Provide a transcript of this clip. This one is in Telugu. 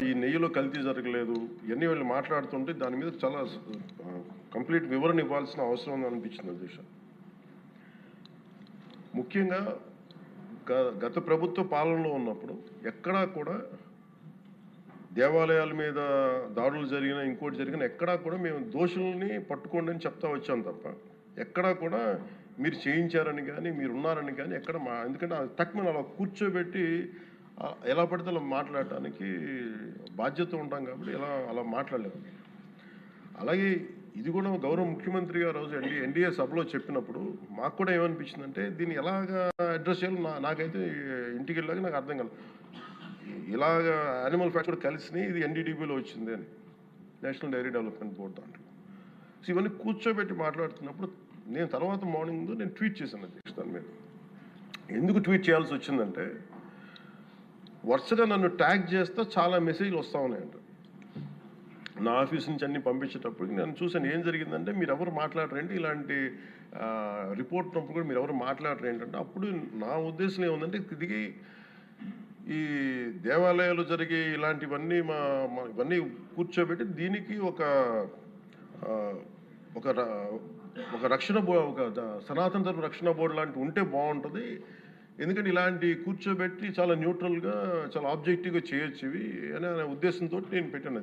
ఈ నెయ్యిలో కల్తీ జరగలేదు ఇవన్నీ వీళ్ళు మాట్లాడుతుంటే దాని మీద చాలా కంప్లీట్ వివరణ ఇవ్వాల్సిన అవసరం ఉంది అనిపించింది అధ్యక్ష. ముఖ్యంగా గత ప్రభుత్వ పాలనలో ఉన్నప్పుడు ఎక్కడా కూడా దేవాలయాల మీద దాడులు జరిగినా ఇంకోటి జరిగినా ఎక్కడా కూడా మేము దోషుల్ని పట్టుకోండి అని చెప్తా వచ్చాం తప్ప ఎక్కడా కూడా మీరు చేయించారని కానీ మీరు ఉన్నారని కానీ ఎక్కడ ఎందుకంటే తక్కువ అలా కూర్చోబెట్టి ఎలా పడితే అలా మాట్లాడటానికి బాధ్యత ఉంటాం కాబట్టి అలా మాట్లాడలేము. అలాగే ఇది కూడా గౌరవ ముఖ్యమంత్రి గారు రోజు ఎన్డీఏ సభలో చెప్పినప్పుడు మాకు కూడా ఏమనిపించిందంటే దీన్ని ఎలాగా అడ్రస్ చేయాలో నాకైతే ఇంటికి వెళ్ళాక నాకు అర్థం కాదు. ఇలాగ యానిమల్ ఫ్యాక్ట్ కూడా కలిసి ఇది ఎన్డీడీబీలో వచ్చింది అని నేషనల్ డైరీ డెవలప్మెంట్ బోర్డు దాంట్లో. సో ఇవన్నీ కూర్చోబెట్టి మాట్లాడుతున్నప్పుడు నేను తర్వాత మార్నింగ్ నేను ట్వీట్ చేశాను అధ్యక్ష. దాని మీద ఎందుకు ట్వీట్ చేయాల్సి వచ్చిందంటే వరుసగా నన్ను ట్యాగ్ చేస్తే చాలా మెసేజ్లు వస్తూ ఉన్నాయంట. నా ఆఫీస్ నుంచి అన్ని పంపించేటప్పుడు నేను చూసాను ఏం జరిగిందంటే మీరు ఎవరు మాట్లాడరేంటి ఇలాంటి రిపోర్ట్ ఉన్నప్పుడు కూడా మీరు ఎవరు మాట్లాడరు ఏంటంటే అప్పుడు నా ఉద్దేశం ఏముందంటే ఇది ఈ దేవాలయాలు జరిగే ఇలాంటివన్నీ ఇవన్నీ కూర్చోబెట్టి దీనికి ఒక రక్షణ ఒక సనాతన ధర్మ రక్షణ బోర్డు లాంటి ఉంటే బాగుంటుంది. ఎందుకంటే ఇలాంటి కూర్చోబెట్టి చాలా న్యూట్రల్గా చాలా ఆబ్జెక్టివ్గా చేయొచ్చు ఇవి అనే ఉద్దేశంతో నేను పెట్టాను.